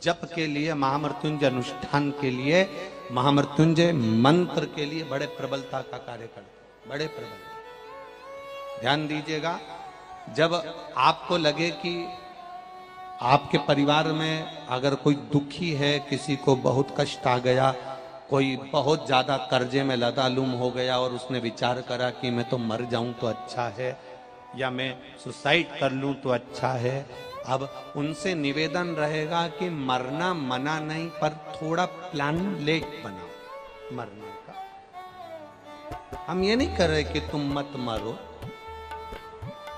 जप के लिए, महामृत्युंजय अनुष्ठान के लिए, महामृत्युंजय मंत्र के लिए बड़े प्रबलता का कार्य करते, बड़े प्रबल। ध्यान दीजिएगा, जब आपको लगे कि आपके परिवार में अगर कोई दुखी है, किसी को बहुत कष्ट आ गया, कोई बहुत ज्यादा कर्जे में लदालुम हो गया और उसने विचार करा कि मैं तो मर जाऊं तो अच्छा है, या मैं सुसाइड कर लूं तो अच्छा है, अब उनसे निवेदन रहेगा कि मरना मना नहीं, पर थोड़ा प्लान लेट बनाओ मरने का। हम ये नहीं कर रहे कि तुम मत मरो,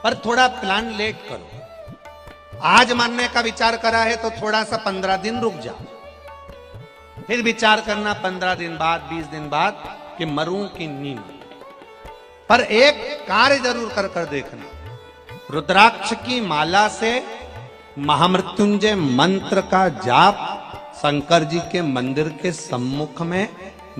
पर थोड़ा प्लान लेट करो। आज मरने का विचार करा है तो थोड़ा सा 15 दिन रुक जाओ, फिर विचार करना 15 दिन बाद, 20 दिन बाद कि मरूं कि नहीं। पर एक कार्य जरूर कर कर देखना, रुद्राक्ष की माला से महामृत्युंजय मंत्र का जाप शंकर जी के मंदिर के सम्मुख में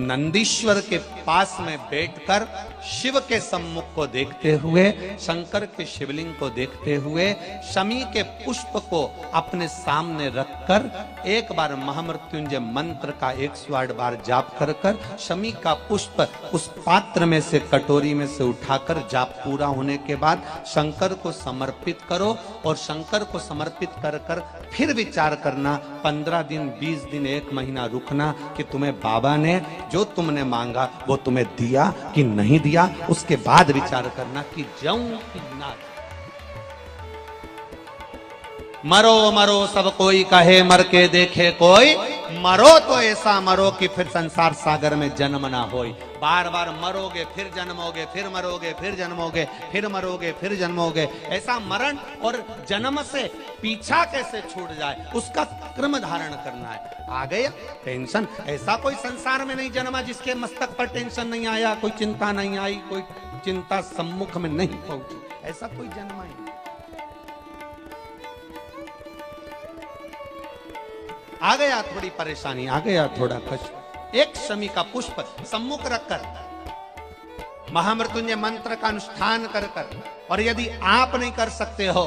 नंदीश्वर के पास में बैठकर शिव के सम्मुख को देखते हुए, शंकर के शिवलिंग को देखते हुए, शमी के पुष्प को अपने सामने रखकर एक बार महामृत्युंजय मंत्र का 108 बार जाप कर कर शमी का पुष्प उस पात्र में से, कटोरी में से उठाकर जाप पूरा होने के बाद शंकर को समर्पित करो। और शंकर को समर्पित कर कर फिर विचार करना, 15 दिन, 20 दिन, 1 महीना रुकना कि तुम्हें बाबा ने जो तुमने मांगा वो तुम्हें दिया कि नहीं दिया। उसके बाद विचार करना कि जाऊं कि ना। मरो मरो सब कोई कहे, मर के देखे कोई, मरो तो ऐसा मरो कि फिर संसार सागर में जन्म ना होई। बार बार मरोगे फिर जन्मोगे, फिर मरोगे फिर जन्मोगे, फिर मरोगे फिर जन्मोगे। ऐसा मरण और जन्म से पीछा कैसे छूट जाए, उसका क्रम धारण करना है। आ गया टेंशन, ऐसा कोई संसार में नहीं जन्मा जिसके मस्तक पर टेंशन नहीं आया, कोई चिंता नहीं आई, कोई चिंता सम्मुख में नहीं पहुंची, ऐसा कोई जन्मा ही नहीं। आ गया थोड़ी परेशानी, आ गया थोड़ा कष्ट, एक शमी का पुष्प सम्मुख रखकर महामृत्युंजय मंत्र का अनुष्ठान कर कर, और यदि आप नहीं कर सकते हो,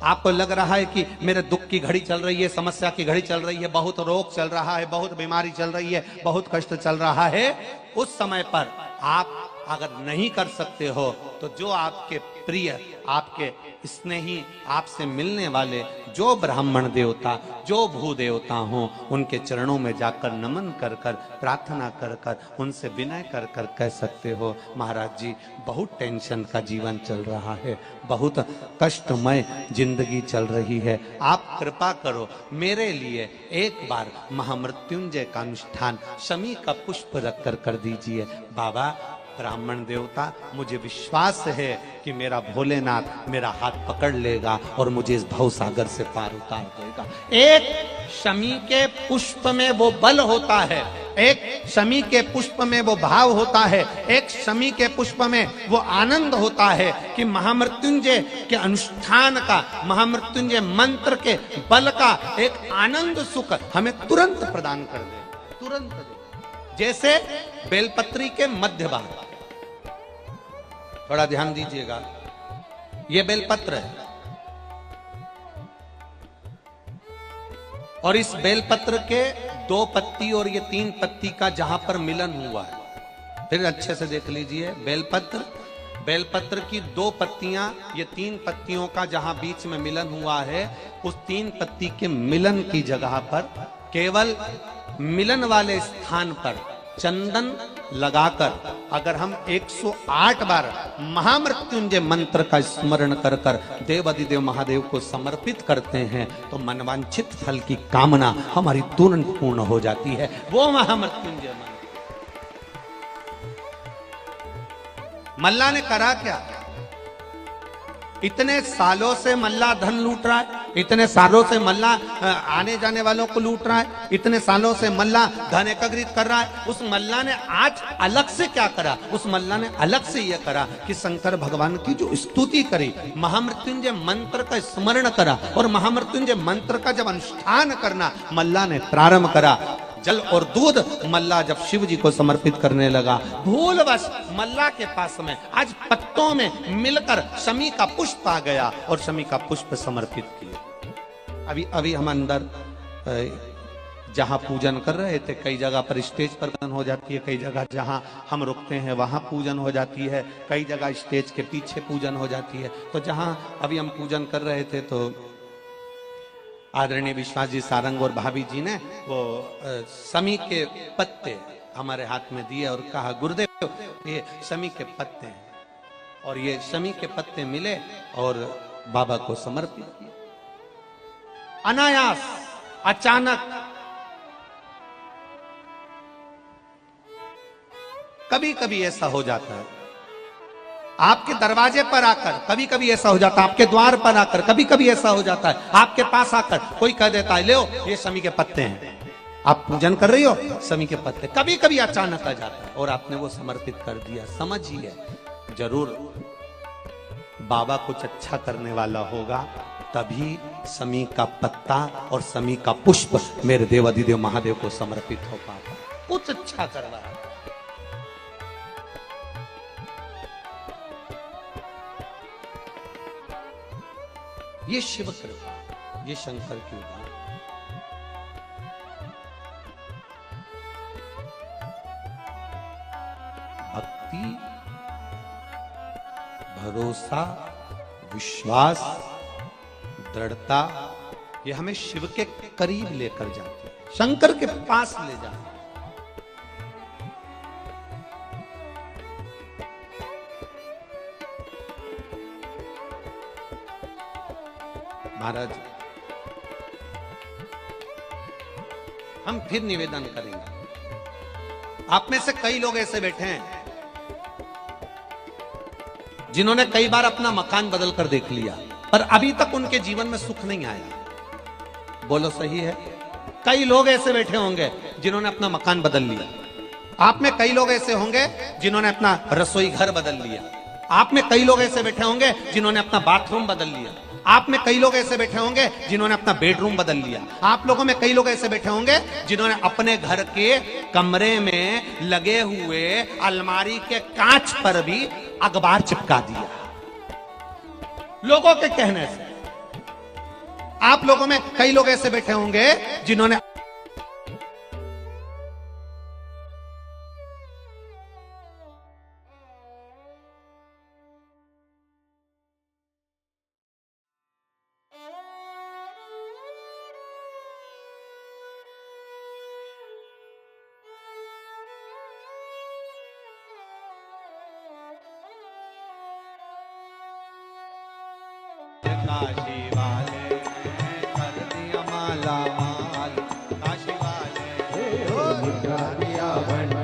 आपको लग रहा है कि मेरे दुख की घड़ी चल रही है, समस्या की घड़ी चल रही है, बहुत रोग चल रहा है, बहुत बीमारी चल रही है, बहुत कष्ट चल रहा है, उस समय पर आप अगर नहीं कर सकते हो तो जो आपके प्रिय, आपके स्नेही, आपसे मिलने वाले जो ब्राह्मण देवता, जो भू देवता हों, उनके चरणों में जाकर नमन कर कर, प्रार्थना कर कर, उनसे विनय कर कर कह सकते हो, महाराज जी बहुत टेंशन का जीवन चल रहा है, बहुत कष्टमय जिंदगी चल रही है, आप कृपा करो मेरे लिए एक बार महामृत्युंजय का अनुष्ठान शमी का पुष्प रख कर दीजिए। बाबा ब्राह्मण देवता, मुझे विश्वास है कि मेरा भोलेनाथ मेरा हाथ पकड़ लेगा और मुझे इस भवसागर से पार उतार देगा। एक शमी के पुष्प में वो बल होता है, एक शमी के पुष्प में वो भाव होता है, एक शमी के पुष्प में वो आनंद होता है कि महामृत्युंजय के अनुष्ठान का, महामृत्युंजय मंत्र के बल का एक आनंद सुख हमें तुरंत प्रदान कर दे, तुरंत दे। जैसे बेलपत्री के मध्य भाग, थोड़ा ध्यान दीजिएगा, ये बेलपत्र है और इस बेलपत्र के 2 पत्ती और ये 3 पत्ती का जहां पर मिलन हुआ है, फिर अच्छे से देख लीजिए, बेलपत्र की 2 पत्तियां, ये 3 पत्तियों का जहां बीच में मिलन हुआ है, उस 3 पत्ती के मिलन की जगह पर, केवल मिलन वाले स्थान पर चंदन लगाकर अगर हम 108 बार महामृत्युंजय मंत्र का स्मरण कर कर देवाधिदेव महादेव को समर्पित करते हैं तो मनवांछित फल की कामना हमारी तुरंत पूर्ण हो जाती है। वो महामृत्युंजय मंत्र मल्ला ने करा क्या? इतने सालों से मल्ला धन लूट रहा है, इतने सालों से मल्ला आने जाने वालों को लूट रहा है, इतने सालों से मल्ला धन एकत्रित कर रहा है। उस मल्ला ने आज अलग से क्या करा? उस मल्ला ने अलग से यह करा कि शंकर भगवान की जो स्तुति करी, महामृत्युंजय मंत्र का स्मरण करा, और महामृत्युंजय मंत्र का जब अनुष्ठान करना मल्ला ने प्रारंभ करा, जल और दूध मल्ला जब शिव जी को समर्पित करने लगा, भूलवश मल्ला के पास में आज पत्तों में मिलकर शमी का पुष्प आ गया और शमी का पुष्प समर्पित किए। अभी हम अंदर जहां पूजन कर रहे थे, कई जगह पर स्टेज पर पूजन हो जाती है, कई जगह जहां हम रुकते हैं वहां पूजन हो जाती है, कई जगह स्टेज के पीछे पूजन हो जाती है। तो जहां अभी हम पूजन कर रहे थे तो आदरणीय विश्वास जी सारंग और भाभी जी ने वो समी के पत्ते हमारे हाथ में दिए और कहा गुरुदेव ये समी के पत्ते हैं, और ये समी के पत्ते मिले और बाबा को समर्पित किए। अनायास, अचानक, कभी कभी ऐसा हो जाता है आपके दरवाजे पर आकर, कभी कभी ऐसा हो जाता है आपके द्वार पर आकर, कभी कभी ऐसा हो जाता है आपके पास आकर कोई कह देता है ले ये समी के पत्ते हैं, आप पूजन कर रही हो, समी के पत्ते। कभी कभी अचानक आ जाता है और आपने वो समर्पित कर दिया। समझिए, जरूर बाबा कुछ अच्छा करने वाला होगा, तभी समी का पत्ता और समी का पुष्प मेरे देवाधिदेव महादेव को समर्पित हो पाता। कुछ अच्छा कर रहा है। ये शिव कृपा, ये शंकर की उदाहरण। भक्ति, भरोसा, विश्वास, दृढ़ता, ये हमें शिव के करीब लेकर जाती है, शंकर के पास ले जाती है। महाराज, हम फिर निवेदन करेंगे। आप में से कई लोग ऐसे बैठे हैं जिन्होंने कई बार अपना मकान बदल कर देख लिया, पर अभी तक उनके जीवन में सुख नहीं आया। बोलो सही है? कई लोग ऐसे बैठे होंगे जिन्होंने अपना मकान बदल लिया। आप में कई लोग ऐसे होंगे जिन्होंने अपना रसोई घर बदल लिया। आप में कई लोग ऐसे बैठे होंगे जिन्होंने अपना बाथरूम बदल लिया। आप में कई लोग ऐसे बैठे होंगे जिन्होंने अपना बेडरूम बदल लिया। आप लोगों में कई लोग ऐसे बैठे होंगे जिन्होंने अपने घर के कमरे में लगे हुए अलमारी के कांच पर भी अखबार चिपका दिया, लोगों के कहने से। आप लोगों में कई लोग ऐसे बैठे होंगे जिन्होंने काशी वाले कर दिया माला माल, काशी वाले दिया भंडार